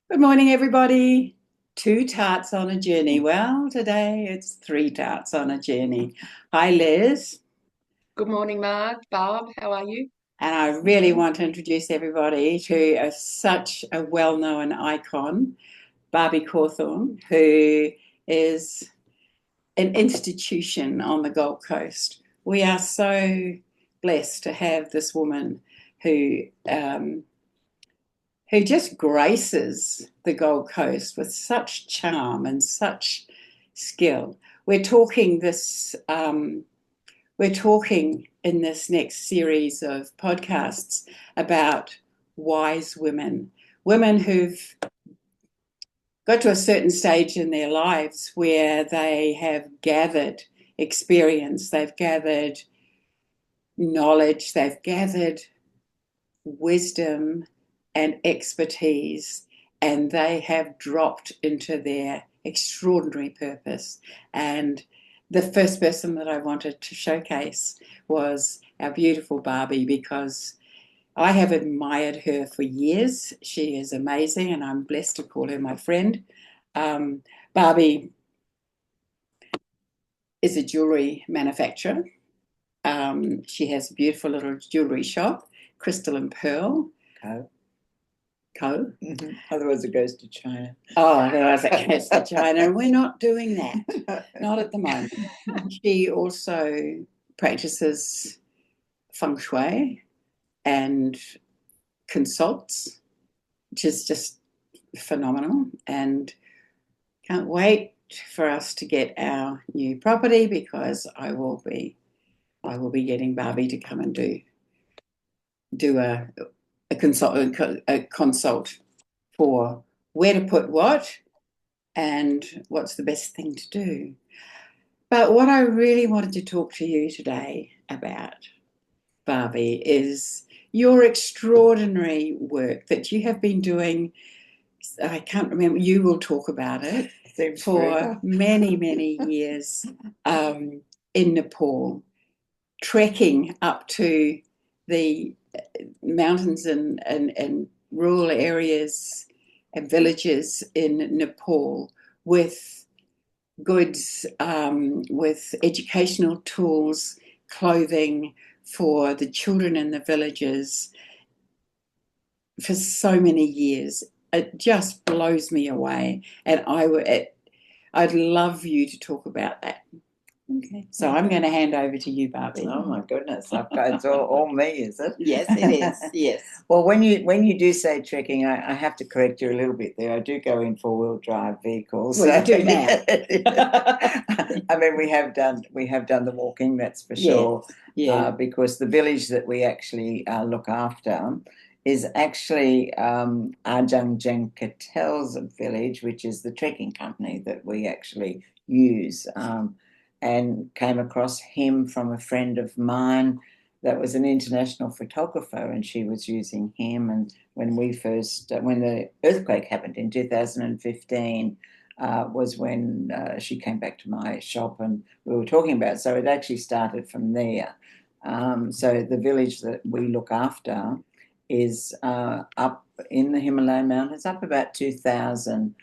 Good morning, everybody. Two tarts on a journey. Well, today it's three tarts on a journey. Hi, Liz. Good morning, Mark. Barb, how are you? And I really want to introduce everybody to such a well-known icon, Barbie Cawthan, who is an institution on the Gold Coast. We are so blessed to have this woman who who just graces the Gold Coast with such charm and such skill. We're talking this. We're talking in this next series of podcasts about wise women, women who've got to a certain stage in their lives where they have gathered experience, they've gathered knowledge, they've gathered wisdom and expertise, and they have dropped into their extraordinary purpose. And the first person that I wanted to showcase was our beautiful Barbie, because I have admired her for years. She is amazing, and I'm blessed to call her my friend. Barbie is a jewelry manufacturer. She has a beautiful little jewelry shop, Crystal and Pearl Co. Co. Otherwise, it goes to China. Oh, otherwise it goes to China, and we're not doing that. Not at the moment. She also practices feng shui and consults, which is just phenomenal. And can't wait for us to get our new property, because I will be getting Barbie to come and do a consult for where to put what and what's the best thing to do. But what I really wanted to talk to you today about, Barbie, is your extraordinary work that you have been doing. I can't remember, you will talk about it, for many, many years, in Nepal, trekking up to the mountains and rural areas and villages in Nepal with goods, with educational tools, clothing for the children in the villages for so many years. It just blows me away, and I'd love you to talk about that. Okay. So I'm going to hand over to you, Barbie. Oh my goodness! It's all me, is it? Yes, it is. Yes. Well, when you do say trekking, I have to correct you a little bit there. I do go in four-wheel drive vehicles. Well, you do now. I mean, we have done the walking, that's for sure. Yeah. Because the village that we actually look after is actually Ajang Jeng Katel's village, which is the trekking company that we actually use. And came across him from a friend of mine that was an international photographer, and she was using him. And when when the earthquake happened in 2015, was when she came back to my shop and we were talking about it. So it actually started from there. So the village that we look after is up in the Himalayan mountains, up about 2,000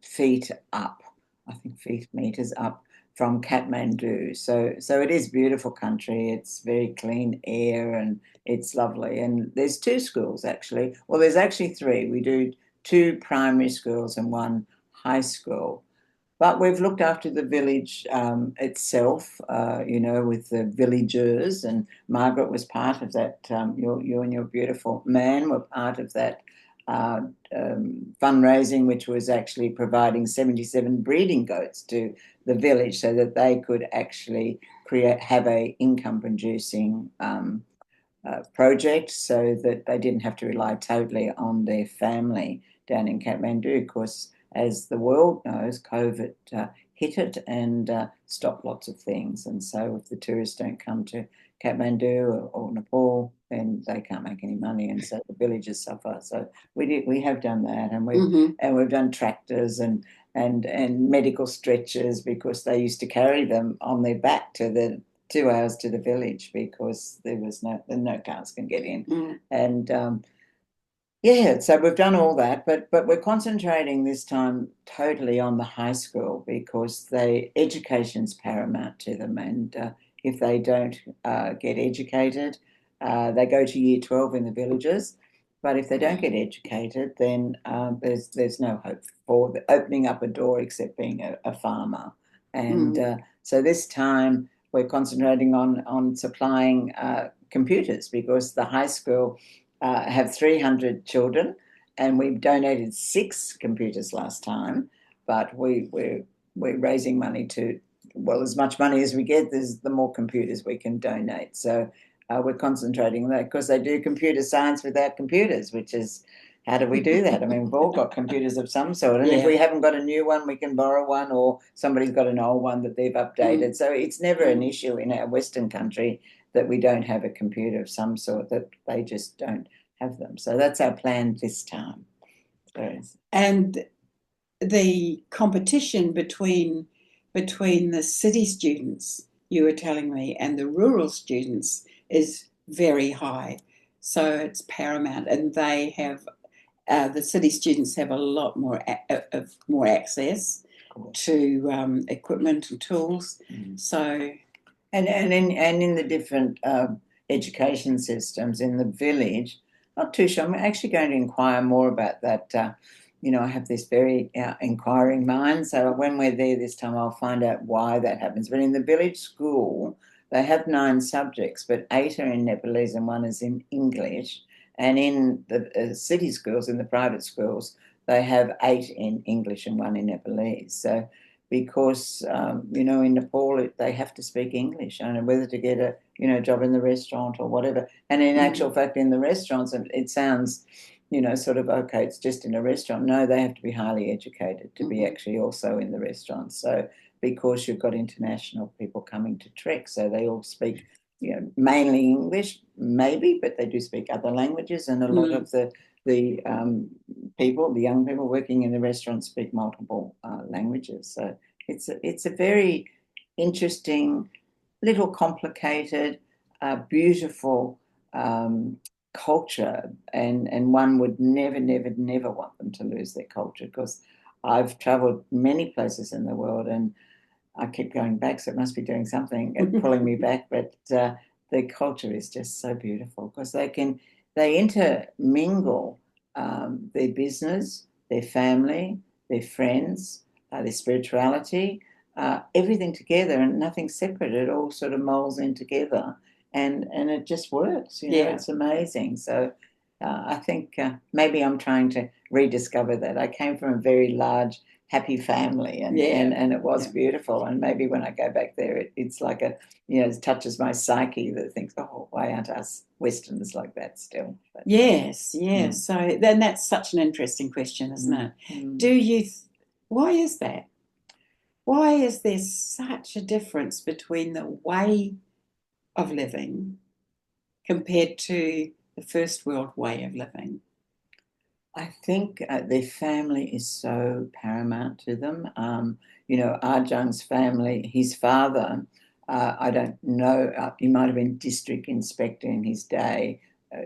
feet up, I think meters up from Kathmandu. So it is beautiful country. It's very clean air and it's lovely. And there's two schools actually. Well, there's actually three. We do two primary schools and one high school. But we've looked after the village itself, with the villagers, and Margaret was part of that. You and your beautiful man were part of that uh, fundraising, which was actually providing 77 breeding goats to the village so that they could actually have a income producing project, so that they didn't have to rely totally on their family down in Kathmandu. Of course, as the world knows, COVID hit it and stopped lots of things. And so if the tourists don't come to Kathmandu or Nepal, then they can't make any money, and so the villages suffer. So we have done that, and we've done tractors and medical stretchers, because they used to carry them on their back to the 2 hours to the village, because there was no cars can get in. And Yeah, so we've done all that, but we're concentrating this time totally on the high school because education's paramount to them, and if they don't get educated, they go to year 12 in the villages. But if they don't get educated, then there's no hope for opening up a door except being a farmer. And so this time we're concentrating on supplying computers because the high school have 300 children, and we've donated 6 computers last time. But we're raising money to, well, as much money as we get, the more computers we can donate. So we're concentrating on that because they do computer science without computers, which is, how do we do that? I mean, we've all got computers of some sort, and if we haven't got a new one, we can borrow one, or somebody's got an old one that they've updated. So it's never an issue in our Western country that we don't have a computer of some sort, that they just don't have them. So that's our plan this time. And the competition between the city students, you were telling me, and the rural students is very high. So it's paramount, and they have the city students have a lot more more access to equipment and tools. So, and in the different education systems in the village, not too sure. I'm actually going to inquire more about that. I have this very inquiring mind. So when we're there this time, I'll find out why that happens. But in the village school, they have 9 subjects, but 8 are in Nepalese and 1 is in English. And in the city schools, in the private schools, they have 8 in English and 1 in Nepalese. So because, in Nepal, they have to speak English, and whether to get a, job in the restaurant or whatever. And in actual fact, in the restaurants, it sounds, sort of, okay, it's just in a restaurant. No, they have to be highly educated to be actually also in the restaurant. So because you've got international people coming to trek, so they all speak, mainly English, maybe, but they do speak other languages, and a lot of the young people working in the restaurants speak multiple languages. So it's a very interesting, little complicated, beautiful culture, and one would never want them to lose their culture, because I've traveled many places in the world and I keep going back, so it must be doing something and pulling me back. But the culture is just so beautiful because they intermingle their business, their family, their friends, their spirituality, everything together, and nothing separate. It all sort of molds in together, and it just works. It's amazing. So I think maybe I'm trying to rediscover that. I came from a very large, happy family, and it was beautiful. And maybe when I go back there, it's like it touches my psyche, that thinks, oh, why aren't us Westerners like that still? But, yes. So then that's such an interesting question, isn't it? Why is that? Why is there such a difference between the way of living compared to the first world way of living? I think their family is so paramount to them. Arjun's family, his father, I don't know, he might have been district inspector in his day.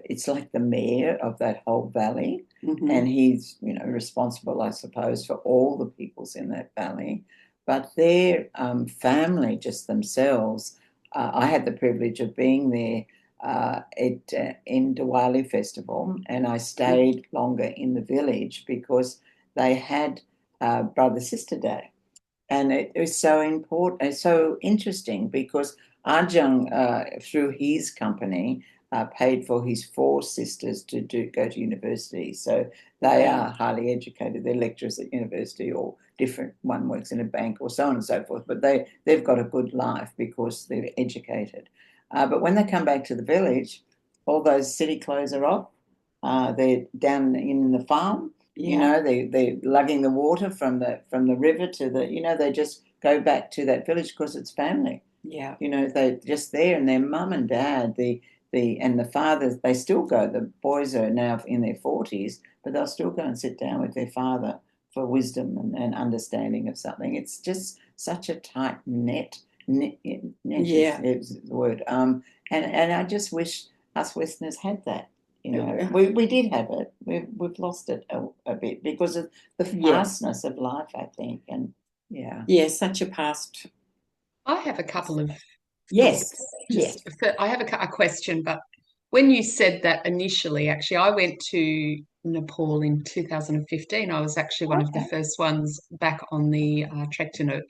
It's like the mayor of that whole valley, and he's, responsible, I suppose, for all the peoples in that valley. But their family, just themselves, I had the privilege of being there in Diwali festival, and I stayed longer in the village because they had Brother-Sister Day. And it was so important, it's so interesting, because Ajahn, through his company, paid for his 4 sisters to go to university. So they are highly educated. They're lecturers at university, or different. One works in a bank, or so on and so forth. But they've got a good life because they're educated. But when they come back to the village, all those city clothes are off. They're down in the farm. They're lugging the water from the river to the. They just go back to that village because it's family. Yeah. They're just there, and their mum and dad, and the fathers, they still go. The boys are now in their 40s, but they'll still go and sit down with their father for wisdom and understanding of something. It's just such a tight net is the word. And I just wish us Westerners had that. We did have it, we've lost it a bit because of the Yeah. fastness of life, I think, and yeah. Yeah, such a past. I have a couple of Yes, thoughts. yes. I have a question, but when you said that initially, actually, I went to Nepal in 2015. I was actually one of the first ones back on the trek to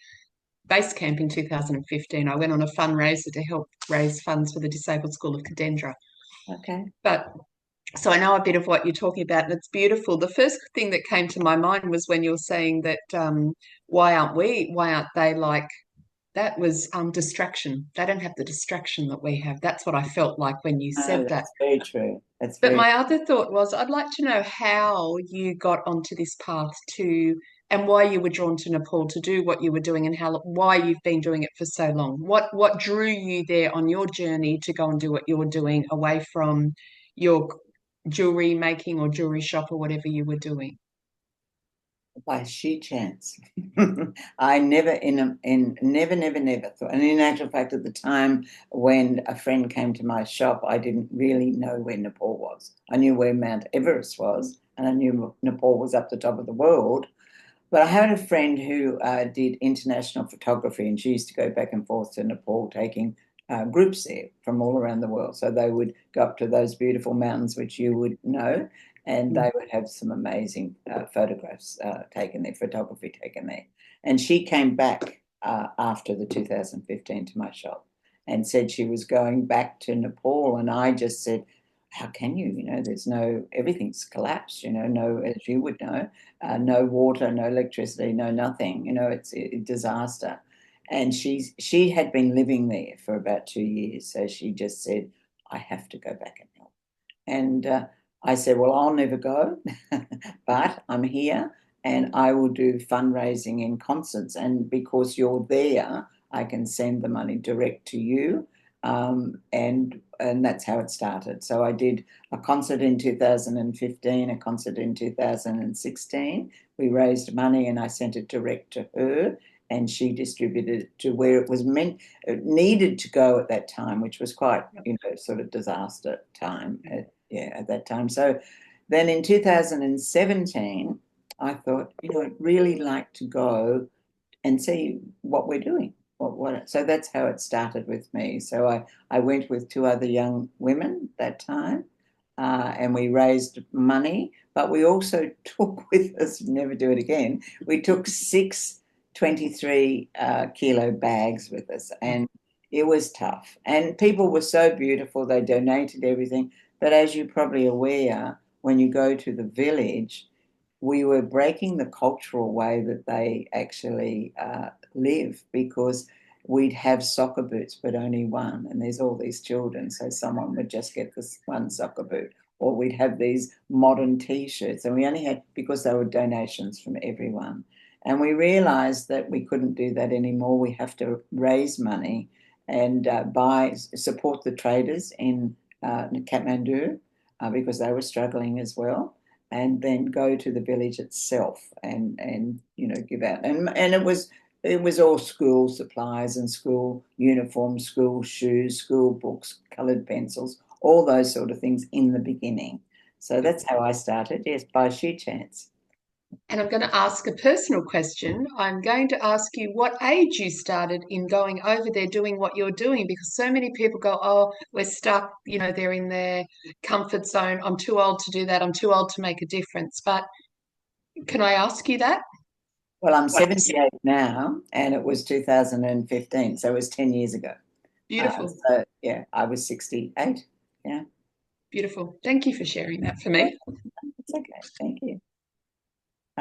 base camp in 2015. I went on a fundraiser to help raise funds for the Disabled School of Kadendra. Okay. But so I know a bit of what you're talking about, and it's beautiful. The first thing that came to my mind was when you're saying that why aren't they like that was distraction. They don't have the distraction that we have. That's what I felt like when you said that. That's very true. That's But very my other thought was I'd like to know how you got onto this path and why you were drawn to Nepal to do what you were doing and why you've been doing it for so long. What drew you there on your journey to go and do what you're doing away from your jewelry making or jewelry shop or whatever you were doing? by sheer chance. I never never thought, and in actual fact, at the time when a friend came to my shop, I didn't really know where Nepal was. I knew where Mount Everest was, and I knew Nepal was up the top of the world. But I had a friend who did international photography, and she used to go back and forth to Nepal taking groups there from all around the world. So they would go up to those beautiful mountains, which you would know, and they would have some amazing photographs taken there, photography taken there. And she came back after the 2015 to my shop and said she was going back to Nepal. And I just said, how can you? You know, there's everything's collapsed, you know, no, as you would know, no water, no electricity, no nothing, you know, it's a disaster. And she had been living there for about 2 years. So she just said, I have to go back and help. And I said, well, I'll never go, but I'm here and I will do fundraising in concerts. And because you're there, I can send the money direct to you. And that's how it started. So I did a concert in 2015, a concert in 2016. We raised money and I sent it direct to her, and she distributed it to where it needed to go at that time, which was quite, you know, sort of disaster time at that time. So then in 2017, I thought, you know, I'd really like to go and see what we're doing. So that's how it started with me. So I went with two other young women that time, and we raised money, but we also took with us, never do it again, we took 6 23 kilo bags with us, and it was tough. And people were so beautiful, they donated everything. But as you're probably aware, when you go to the village, we were breaking the cultural way that they actually live, because we'd have soccer boots, but only one, and there's all these children, so someone would just get this one soccer boot, or we'd have these modern T-shirts, and we only had, because they were donations from everyone. And we realized that we couldn't do that anymore. We have to raise money and support the traders in Kathmandu, because they were struggling as well, and then go to the village itself and you know, give out. And it was all school supplies and school uniforms, school shoes, school books, coloured pencils, all those sort of things in the beginning. So that's how I started, yes, by sheer chance. And I'm going to ask a personal question. I'm going to ask you what age you started in going over there doing what you're doing, because so many people go, oh, we're stuck, you know, they're in their comfort zone. I'm too old to do that. I'm too old to make a difference. But can I ask you that? Well, I'm 78 now, and it was 2015, so it was 10 years ago. Beautiful. So, yeah, I was 68. Yeah. Beautiful. Thank you for sharing that for me. It's okay. Thank you.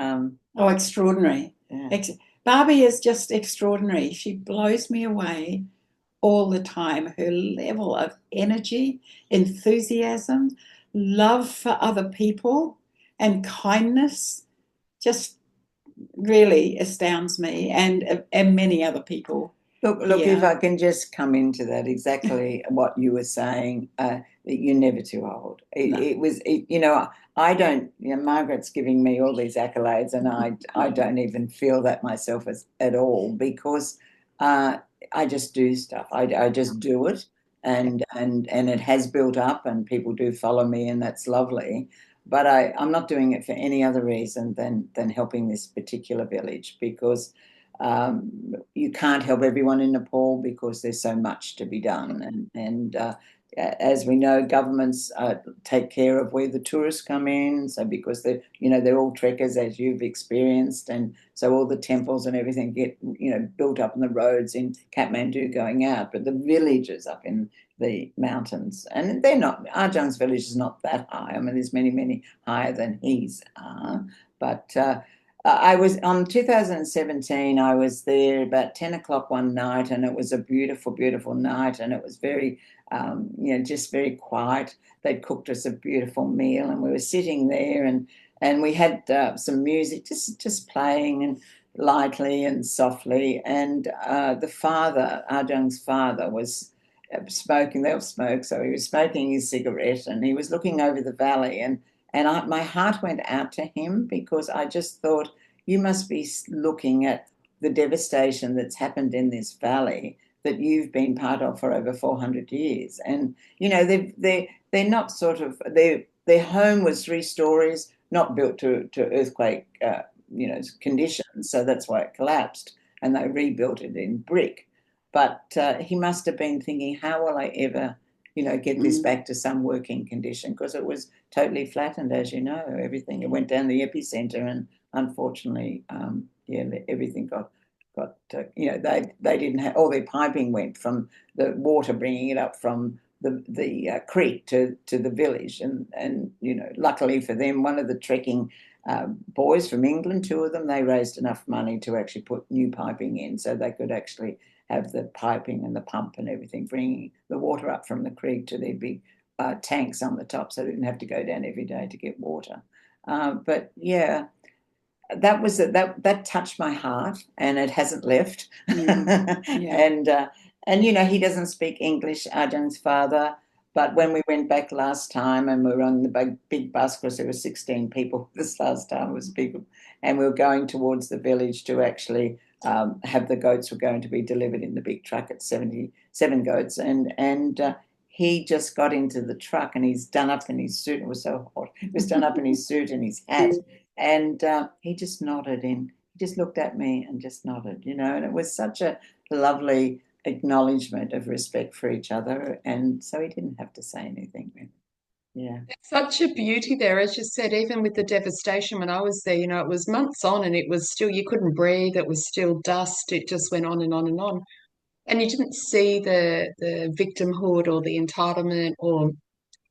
Oh, extraordinary. Yeah. Barbie is just extraordinary. She blows me away all the time. Her level of energy, enthusiasm, love for other people, and kindness just really astounds me and many other people. Look, Yeah. if I can just come into that, exactly what you were saying, that you're never too old. No. You know, I don't, you know, Margaret's giving me all these accolades, and I don't even feel that myself at all, because I just do stuff. I just do it, and it has built up, and people do follow me, and that's lovely. but I'm not doing it for any other reason than helping this particular village, because you can't help everyone in Nepal because there's so much to be done. And as we know, governments take care of where the tourists come in. So because they're all trekkers, as you've experienced, and so all the temples and everything get built up on the roads in Kathmandu going out, but the villages up in the mountains, and they're not. Arjun's village is not that high. I mean, there's many, many higher than his are, but. I was on 2017. I was there about 10 o'clock one night, and it was a beautiful, beautiful night, and it was very, just very quiet. They'd cooked us a beautiful meal, and we were sitting there, and we had some music just playing and lightly and softly. And the father, Arjun's father, was smoking. They all smoke, so he was smoking his cigarette, and he was looking over the valley, and my heart went out to him, because I just thought, you must be looking at the devastation that's happened in this valley that you've been part of for over 400 years. And, they're not sort of, their home was 3 stories, not built to earthquake, conditions. So that's why it collapsed, and they rebuilt it in brick. But he must have been thinking, how will I ever get this back to some working condition, because it was totally flattened, as you know, everything. It went down the epicenter, and unfortunately, everything got they didn't have, all their piping went from the water, bringing it up from the creek to the village, and luckily for them, one of the trekking boys from England, 2 of them, they raised enough money to actually put new piping in, so they could actually have the piping and the pump and everything, bringing the water up from the creek to their big tanks on the top, so they didn't have to go down every day to get water. But yeah, that touched my heart, and it hasn't left. Yeah. And he doesn't speak English, Arjun's father. But when we went back last time, and we were on the big bus, because there were 16 people this last time, was people, and we were going towards the village to actually have the goats were going to be delivered in the big truck at 77 goats, and he just got into the truck, and he's done up in his suit. It was so hot. He was done up in his suit and his hat, and he just nodded, and he just looked at me and just nodded, and it was such a lovely acknowledgement of respect for each other, and so he didn't have to say anything. Yeah. Such a beauty there, as you said, even with the devastation when I was there, it was months on, and it was still, you couldn't breathe, it was still dust, it just went on and on and on. And you didn't see the victimhood or the entitlement or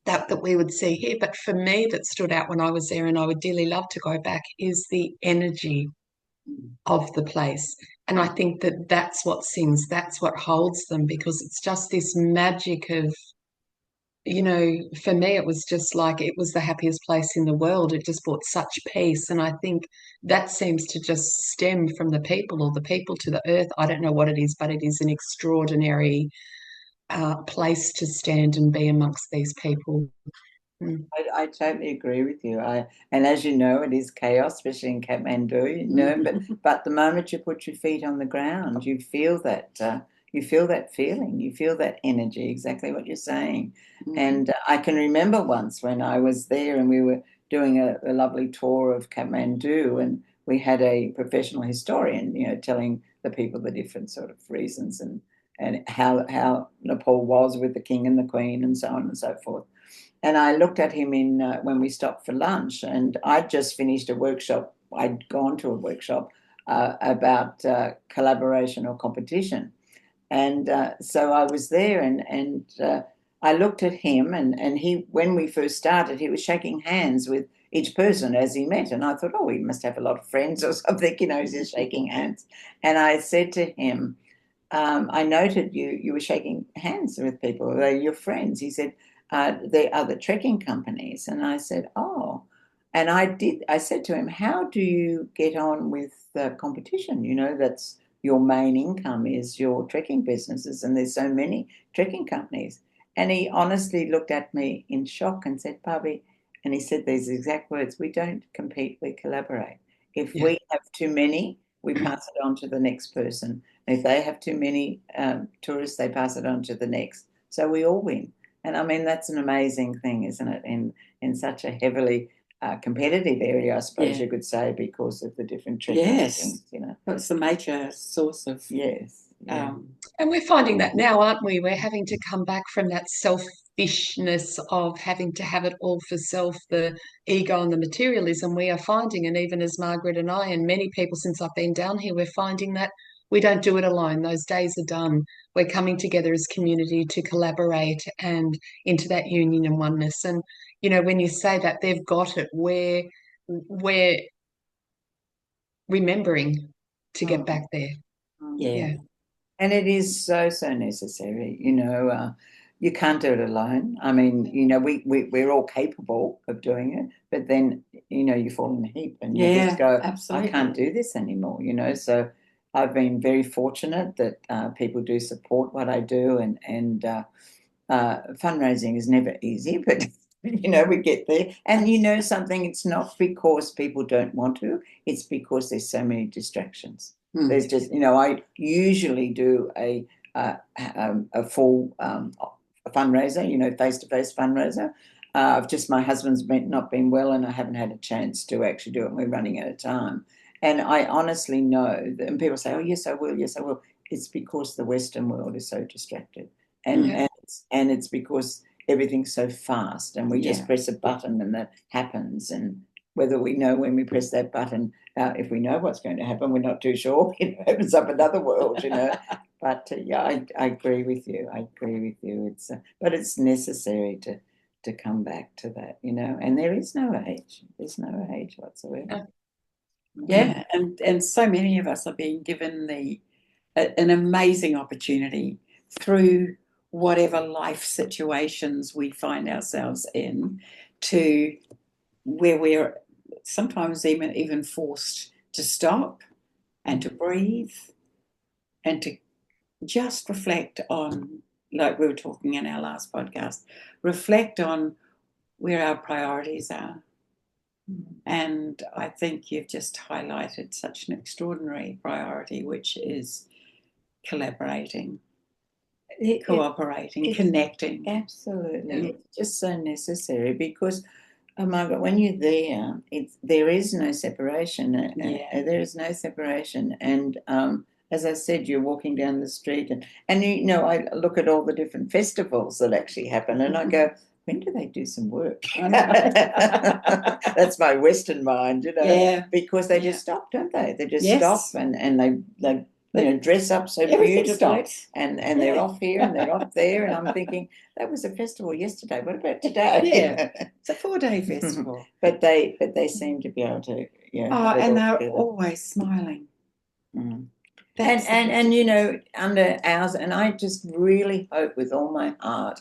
that we would see here. But for me, that stood out when I was there, and I would dearly love to go back, is the energy of the place. And I think that that's what sings, that's what holds them, because it's just this magic of, for me, it was just like it was the happiest place in the world. It just brought such peace. And I think that seems to just stem from the people, or the people to the earth. I don't know what it is, but it is an extraordinary place to stand and be amongst these people. I totally agree with you. And as you know, it is chaos, especially in Kathmandu. But the moment you put your feet on the ground, you feel that feeling, you feel that energy. Exactly what you're saying. And I can remember once when I was there, and we were doing a lovely tour of Kathmandu, and we had a professional historian, telling the people the different sort of reasons and how Nepal was with the king and the queen and so on and so forth. And I looked at him when we stopped for lunch, and I'd just finished a workshop. I'd gone to a workshop about collaboration or competition. And so I was there, and I looked at him, and he, when we first started, he was shaking hands with each person as he met. And I thought, oh, he must have a lot of friends or something, he's just shaking hands. And I said to him, I noted you were shaking hands with people. They're your friends. He said, there are the trekking companies. And I said, oh. And I said to him, how do you get on with the competition? That's your main income is your trekking businesses, and there's so many trekking companies. And he honestly looked at me in shock and said, Barbie, and he said these exact words, we don't compete, we collaborate. If we have too many, we pass it on to the next person. If they have too many tourists, they pass it on to the next. So we all win. And I mean, that's an amazing thing, isn't it? In such a heavily competitive area, I suppose Yeah. you could say, because of the different trekking Yes. things, you know. That's the major source of Yes. Yeah. And we're finding that now, aren't we? We're having to come back from that selfishness of having to have it all for self, the ego and the materialism. We are finding, and even as Margaret and I and many people since I've been down here, we're finding that we don't do it alone. Those days are done. We're coming together as community to collaborate and into that union and oneness. And, you know, when you say that they've got it, we're remembering to get back there. yeah. Yeah. And it is so, so necessary, you know. You can't do it alone. I mean, you know, we're all capable of doing it, but then, you know, you fall in a heap and you just go, absolutely. I can't do this anymore, you know. So I've been very fortunate that people do support what I do, and fundraising is never easy, but you know, we get there. And you know something, it's not because people don't want to, it's because there's so many distractions. There's just, you know, I usually do a full fundraiser, you know, face-to-face fundraiser. Just my husband's not been well, and I haven't had a chance to actually do it, and we're running out of time. And I honestly know that, and people say, oh, yes, I will, yes, I will. It's because the Western world is so distracted. And it's because everything's so fast, and we just press a button and that happens. And whether we know when we press that button, if we know what's going to happen, we're not too sure. It opens up another world, you know. But yeah, I agree with you. I agree with you. It's but it's necessary to come back to that, you know. And there is no age. There's no age whatsoever. Yeah, and so many of us are being given an amazing opportunity through whatever life situations we find ourselves in, to where we're sometimes even forced to stop and to breathe and to just reflect on, like we were talking in our last podcast, reflect on where our priorities are. And I think you've just highlighted such an extraordinary priority, which is collaborating, cooperating, connecting. Absolutely. It's just so necessary because, Margaret, when you're there, there is no separation. There is no separation. And as I said, you're walking down the street, and you know, I look at all the different festivals that actually happen, and I go, when do they do some work? That's my Western mind, you know. Yeah. Because they just stop, don't they? They just stop, and they you know, dress up so beautifully, and they're off here and they're off there, and I'm thinking, that was a festival yesterday. What about today? Yeah, it's a 4-day festival. But they seem to be able to, you know. And they're always smiling. Mm. And you know, under ours, and I just really hope with all my heart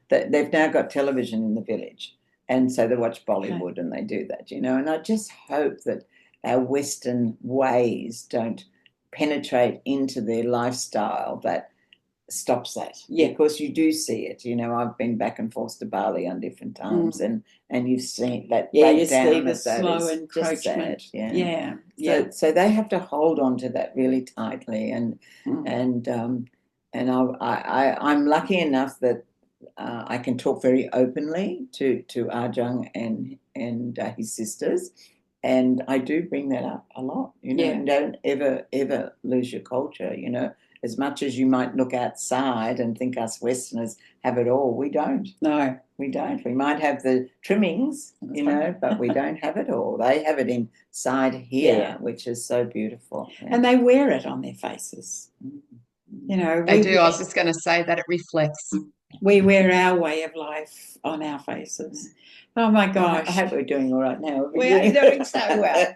that they've now got television in the village, and so they watch Bollywood and they do that, you know. And I just hope that our Western ways don't penetrate into their lifestyle that stops that. Because you do see it, you know. I've been back and forth to Bali on different times, and you've seen that breakdown. You see the slow encroachment. So they have to hold on to that really tightly, and I'm lucky enough that I can talk very openly to Arjun and his sisters. And I do bring that up a lot, you know, and don't ever lose your culture, you know. As much as you might look outside and think us Westerners have it all, we don't. No. We don't. We might have the trimmings, you know, but we don't have it all. They have it inside here, which is so beautiful. Yeah. And they wear it on their faces. You know, They do. I was just going to say that it reflects. We wear our way of life on our faces. Oh my gosh. I hope we're doing all right now. We are doing so well.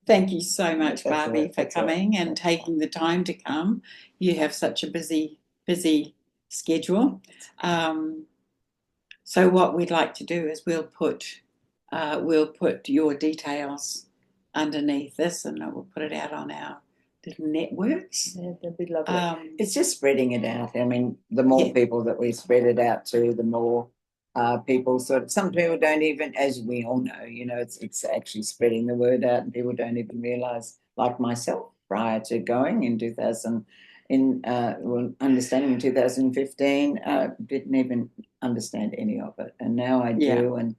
Thank you so much, Barbie, for coming and taking the time to come. You have such a busy schedule. So what we'd like to do is we'll put your details underneath this, and we'll put it out on our little networks. Yeah, that'd be lovely. It's just spreading it out. I mean, the more people that we spread it out to, the more people some people don't even, as we all know, you know, it's actually spreading the word out, and people don't even realize, like myself, prior to going in understanding in 2015, didn't even understand any of it, and now I do. And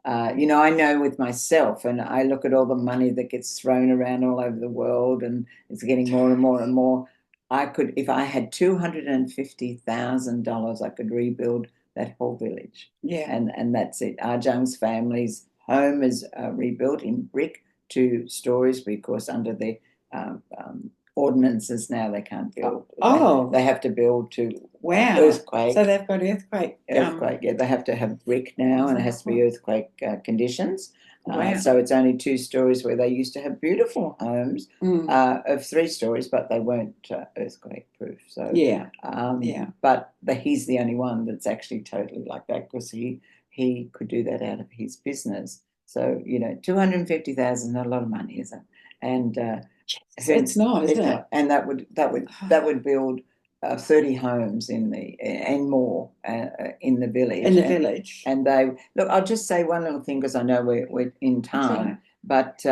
I know with myself, and I look at all the money that gets thrown around all over the world, and it's getting more and more and more. If I had $250,000, I could rebuild that whole village. Yeah. And that's it. Ajang's family's home is rebuilt in brick, 2 stories, because under the ordinances now they can't build. Oh. They have to build to earthquake. So they've got earthquake. Yeah, they have to have brick now, and it has to be earthquake conditions. Wow. So it's only 2 stories, where they used to have beautiful homes of 3 stories, but they weren't earthquake proof. So But he's the only one that's actually totally like that, because he could do that out of his business. So 250,000 is not a lot of money, is it? And it's not, is it? And that would build 30 homes and more in the village. In the village. And look, I'll just say one little thing, because I know we're in time. Right. But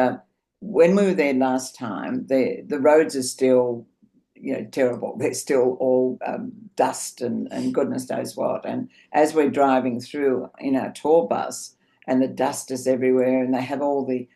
when we were there last time, the roads are still terrible. They're still all dust and goodness knows what. And as we're driving through in our tour bus, and the dust is everywhere, and they have all the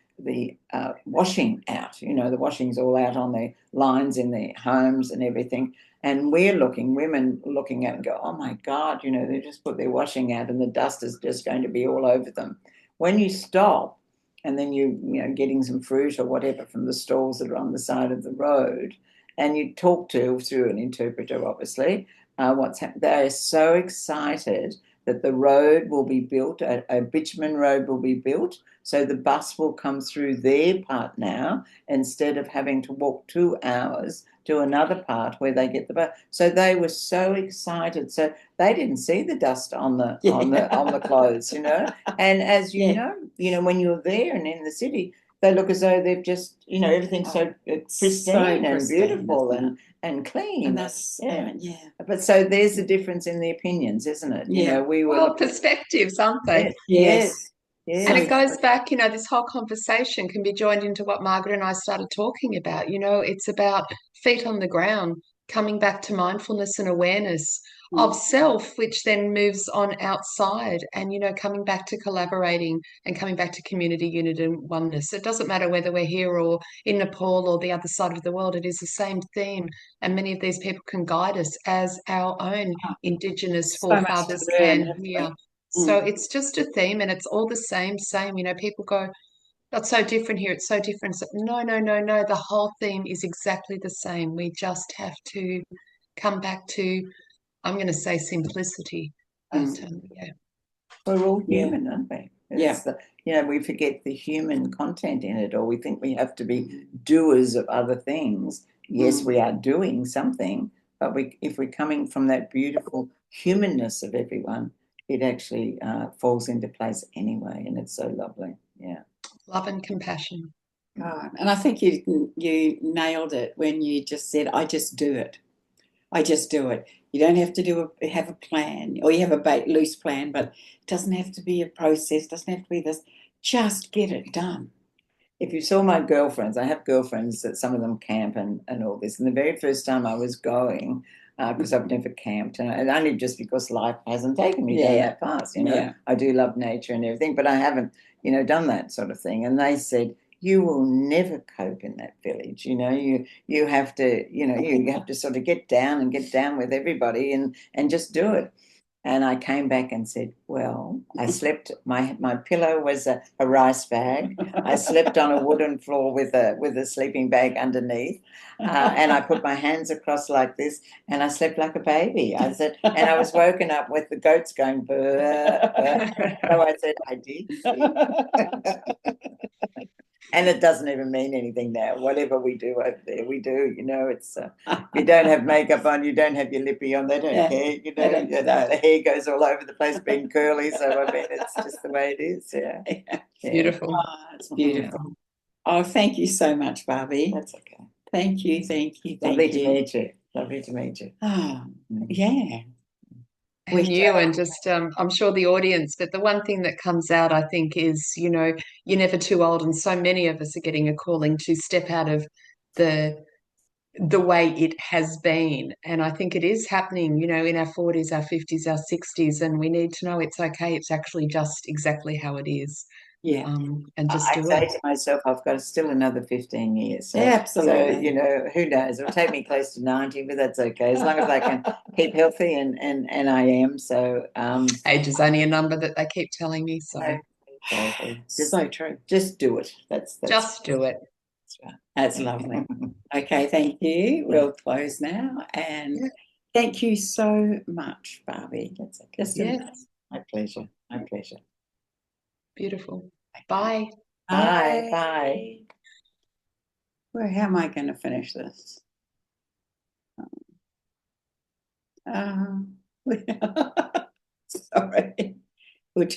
washing out, the washing's all out on the lines in their homes and everything. And women looking at it and go, oh my God, they just put their washing out and the dust is just going to be all over them. When you stop, and then getting some fruit or whatever from the stalls that are on the side of the road, and you talk through an interpreter, obviously, what's happening. They are so excited that the road will be built, a bitumen road will be built, so the bus will come through their part now, instead of having to walk 2 hours to another part where they get the bus. So they were so excited. So they didn't see the dust on the clothes, And as you know, when you're there and in the city, they look as though they've just, everything's so pristine and beautiful and clean. And that's, But so there's the difference in the opinions, isn't it? Yeah. We were perspectives, aren't they? Yes. And it goes back, this whole conversation can be joined into what Margaret and I started talking about. It's about feet on the ground, coming back to mindfulness and awareness of self, which then moves on outside, and, coming back to collaborating and coming back to community unity and oneness. It doesn't matter whether we're here or in Nepal or the other side of the world, it is the same theme. And many of these people can guide us, as our own Indigenous forefathers can here. So it's just a theme, and it's all the same. People go, that's so different here, it's so different. So, no. The whole theme is exactly the same. We just have to come back to, I'm going to say, simplicity. But, we're all human, aren't we? We forget the human content in it, or we think we have to be doers of other things. Yes, we are doing something, but if we're coming from that beautiful humanness of everyone, it actually falls into place anyway, and it's so lovely. Yeah, love and compassion. And I think you nailed it when you just said, "I just do it. I just do it." You don't have to have a plan, or you have a loose plan, but it doesn't have to be a process. Doesn't have to be this. Just get it done. If you saw my girlfriends, I have girlfriends that some of them camp and all this. And the very first time I was going, because I've never camped, and only just because life hasn't taken me down that path. I do love nature and everything, but I haven't, done that sort of thing. And they said, you will never cope in that village. You have to, you have to sort of get down with everybody and just do it. And I came back and said, well, I slept, my pillow was a rice bag. I slept on a wooden floor with a sleeping bag underneath. And I put my hands across like this, and I slept like a baby. I said, and I was woken up with the goats going, burr, burr. So I said, I did. And it doesn't even mean anything now. Whatever we do over there, we do. It's if you don't have makeup on, you don't have your lippy on. They don't care. The hair goes all over the place, being curly. So I mean, it's just the way it is. Yeah, beautiful. It's beautiful. Oh, thank you so much, Barbie. That's okay. Thank you. Lovely to meet you. Lovely to meet you. Oh, yeah. And you, and just I'm sure the audience, but the one thing that comes out, I think, is you're never too old, and so many of us are getting a calling to step out of the the way it has been. And I think it is happening, you know, in our 40s, our 50s, our 60s, and we need to know it's okay. It's actually just exactly how it is. Yeah. And just I do say it. to myself, I've got still another 15 years. So, Absolutely. So, you know, who knows? It'll take me close to 90, but that's okay. As long as I can keep healthy and I am. So, Age is only a number that they keep telling me. So so true. Just do it. That's just do it. That's right. That's lovely. Okay, thank you. We'll close now. And thank you so much, Barbie. That's okay. Just Yes. My pleasure. My pleasure. Beautiful. Bye. Bye. Bye. Well, how am I going to finish this? Sorry.